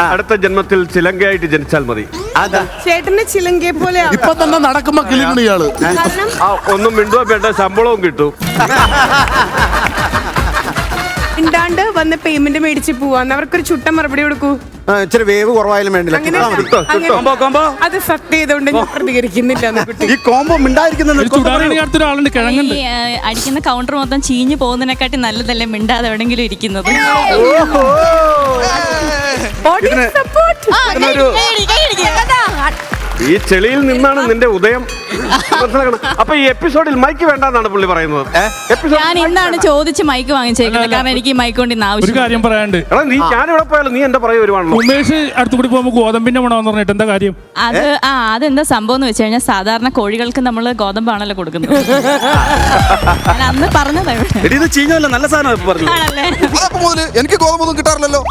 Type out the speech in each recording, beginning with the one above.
അടുത്ത ജന്മത്തിൽ ചിലങ്കയായിട്ട് ജനിച്ചാൽ മതി. ചേട്ടന്റെ ചിലങ്കയെ പോലെ ഇപ്പൊ തന്നെ നടക്കുമ്പോ കിളിക്കണ ഇയാള്. ഒന്നും മിണ്ടുവാൻ വേണ്ട, ശമ്പളവും കിട്ടും. ഇണ്ടാണ്ട് വന്ന് പേയ്മെന്റ് മേടിച്ച് പോവാന്ന് അവർക്കൊരു ചുട്ട മറുപടി കൊടുക്കൂ. ഇച്ചിരി വേവ് കുറവായാലും വേണ്ടില്ല. അത് സത്യം ചെയ്തോണ്ട് ഞാൻ പ്രതികരിക്കുന്നില്ല. ഈ കോമ്പോ മിണ്ടായിരിക്കുന്നത് അടിക്കുന്ന കൗണ്ടർ മൊത്തം ചീഞ്ഞു പോകുന്നതിനെക്കാട്ടി നല്ലതല്ലേ മിണ്ടാതെ എവിടെങ്കിലും ഇരിക്കുന്നത്. ഈ ചെളിയിൽ നിന്നാണ് നിന്റെ ഉദയം. അപ്പൊ ഈ എപ്പിസോഡിൽ മൈക്ക് വേണ്ടെന്നാണ് പുള്ളി പറയുന്നത്. ഞാൻ ഇന്നാണ് ചോദിച്ച് മൈക്ക് വാങ്ങിച്ചേക്കുന്നത്, കാരണം എനിക്ക് മൈക്ക് കൊണ്ട് ഇന്ന് ആവശ്യം. ഒരു കാര്യം പറയാണ്ട്, നീ ഞാനിവിടെ പോയാലും നീ എന്റെ പറയും വരുവാണല്ലോ. ഉമേഷ് അടുത്തുകൂടി പോകുമ്പോ ഗോതമ്പിന്റെ മണമെന്ന് പറഞ്ഞിട്ട് എന്താ കാര്യം? അതെന്താ സംഭവം എന്ന് വെച്ച് കഴിഞ്ഞാൽ സാധാരണ കോഴികൾക്ക് നമ്മൾ ഗോതമ്പാണല്ലോ കൊടുക്കുന്നത്. ഞാൻ അന്ന് പറഞ്ഞതാണ്. നല്ല സാധനം എനിക്ക് ഗോതമ്പൊന്നും കിട്ടാറില്ലല്ലോ.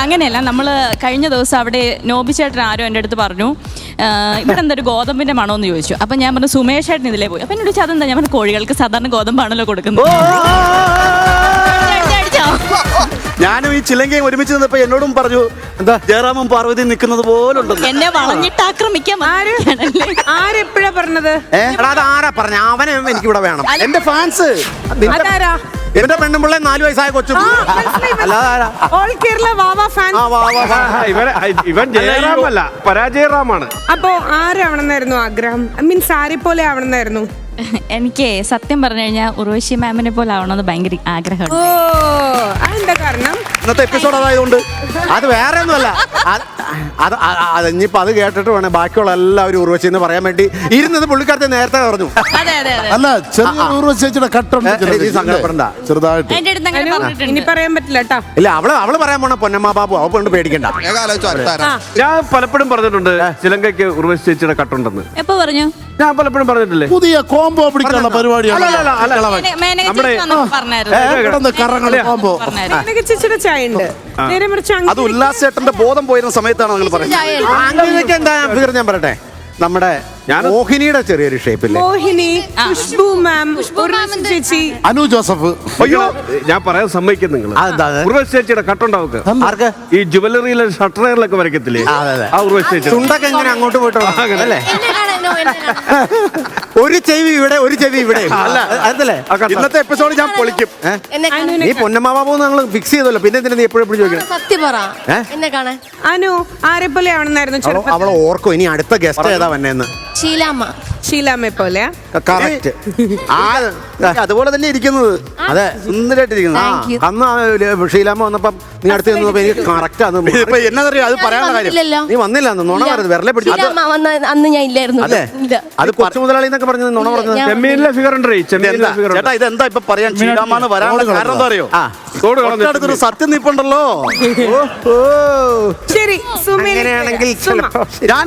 അങ്ങനെയല്ല, നമ്മള് കഴിഞ്ഞ ദിവസം അവിടെ നോബി ചേട്ടൻ ആരോ എന്റെ അടുത്ത് പറഞ്ഞു ഇവിടെ എന്തൊരു ഗോതമ്പിന്റെ മണമെന്ന് ചോദിച്ചു. അപ്പൊ ഞാൻ പറഞ്ഞു സുമേഷ് ചേട്ടൻ ഇതിലേ പോയി. അപ്പൊ എന്നോട് ചോദിച്ചു അതെന്താ? ഞാൻ പറഞ്ഞു കോഴികൾക്ക് സാധാരണ ഗോതമ്പാണല്ലോ കൊടുക്കുന്നത്. ഞാനും ഈ ചിലങ്കയും ഒരുമിച്ച് നിന്നപ്പോ എന്നോടും പറഞ്ഞു എന്താ ജയറാമും പാർവതി നിൽക്കുന്നത് പോലുണ്ട്. എന്നെ വളഞ്ഞിട്ട് ആക്രമിക്കാൻ ആരെപ്പോഴാ പറഞ്ഞത്? ആരാ പറഞ്ഞ? അവനെ എനിക്കിവിടെ വേണം. എന്റെ ഫാൻസ്. എന്റെ പെണ്ണുമ്പിള്ളേ 4 വയസ്സായ കൊച്ചു. ഇവൻ ജയറാമല്ല, പരാജയറാമാണ്. അപ്പൊ ആരാവണമെന്നായിരുന്നു ആഗ്രഹം? മീൻസ് ആരെ പോലെ ആവണമെന്നായിരുന്നു? എനിക്ക് സത്യം പറഞ്ഞു കഴിഞ്ഞാൽ ഉർവശി മാമിനെ പോലെ ആവണമെന്ന് ഭയങ്കര ആഗ്രഹമുണ്ട്. എന്താ കാരണം? ഇന്നത്തെ എപ്പിസോഡ് അതായതുകൊണ്ട്. അത് വേറെ ഒന്നുമല്ല. ഇനിയിപ്പോ അത് കേട്ടിട്ട് വേണേ ബാക്കിയുള്ള എല്ലാവരും ഉർവശി എന്ന് പറയാൻ വേണ്ടി ഇരുന്നത് പുള്ളിക്കാരത്തെ നേരത്തെ പറഞ്ഞു. അല്ല, ചെറിയ ഉർവശിയുടെ കട്ടുണ്ട്. ചെറുതായിട്ട് ഇനി പറയാൻ പറ്റില്ല കേട്ടോ. ഇല്ല, അവള് പറയാൻ പോണ പൊന്നമ്മ ബാബു, അവ കൊണ്ട് പേടിക്കണ്ട. ഞാൻ പലപ്പോഴും പറഞ്ഞിട്ടുണ്ട് ചിലങ്കയ്ക്ക് ഉർവശി ചേച്ചിയുടെ കട്ടുണ്ടെന്ന്. എപ്പോ പറഞ്ഞു? ഞാൻ പലപ്പോഴും പറഞ്ഞിട്ടില്ലേ? പുതിയ കോംബോ പിടിക്കാനുള്ള പരിപാടിയാണ്. അത് ഉല്ലാസ് ചേട്ടന്റെ ബോധം പോയിരുന്ന സമയത്താണ് നിങ്ങൾ പറയുന്നത്. എന്താ ഞാൻ പറയട്ടെ, നമ്മുടെ മോഹിനിയുടെ ചെറിയൊരു ഷേപ്പില്ലേ? മോഹിനി, ഖുശ്ബു മാം, ഉർവശി ചേച്ചി, അനു ജോസഫ്. അയ്യോ, ഞാൻ പറയാൻ സമ്മതിക്കും നിങ്ങൾ. ഉർവശി ചേച്ചിയുടെ കട്ടുണ്ടാവുക ആർക്ക്? ഈ ജുവലറിയിലെ ഷട്ടറിലൊക്കെ വരയ്ക്കത്തില്ലേ? ആ ഉർവശി ചേച്ചി ചുണ്ടൊക്കെ എങ്ങനെ അങ്ങോട്ട് പോയിട്ടോ അല്ലേ? ഒരു ചെവി ഇവിടെ, ഒരു ചെവി ഇവിടെ. അതല്ലേ ഇന്നത്തെ എപ്പിസോഡ് ഞാൻ പൊളിക്കും. നീ പൊന്നമ്മ ബാബു ഞങ്ങൾ ഫിക്സ് ചെയ്തല്ലോ, പിന്നെ എന്തിനാ നീ എപ്പോഴും ചോദിക്കണം? സത്യം പറ, എന്നെ കാണാൻ അനു ആരെ പോലെ ആവണമെന്നായിരുന്നു? അവളെ ഓർക്കും ഇനി അടുത്ത ഗസ്റ്റ് ഏതാ വന്നേന്ന്. ഷീലാമ്മയെ പോലെ. കറക്റ്റ്. അതുപോലെ തന്നെ ഇരിക്കുന്നത്. അതെ, സുന്ദരായിട്ടിരിക്കുന്നത്. അന്ന് ഷീലാമ്മ വന്നപ്പം നീ അടുത്ത് നിന്നപ്പോ എനിക്ക് കറക്റ്റ് എന്നറിയോ അത് പറയാനുള്ള കാര്യം. നീ വന്നില്ല അന്ന്, നുണ പറഞ്ഞത് വിരലെ പിടിച്ചു. അന്ന് ഞാൻ ഇല്ലായിരുന്നു. അതെ, അത് കൊച്ചു മുതലാളി എന്നൊക്കെ പറഞ്ഞത് നുണ പറഞ്ഞത്. ചെമ്മീനിലെ ഫിഗർ ഉണ്ട്. ചേട്ടാ ഇതെന്താ ഇപ്പൊ പറയാൻ? ഷീലാമ്മ വരാനുള്ള കാരണം എന്താ അറിയോ? അടുത്തൊരു സത്യം നിപ്പുണ്ടല്ലോ. ശരി, അങ്ങനെയാണെങ്കിൽ ഞാൻ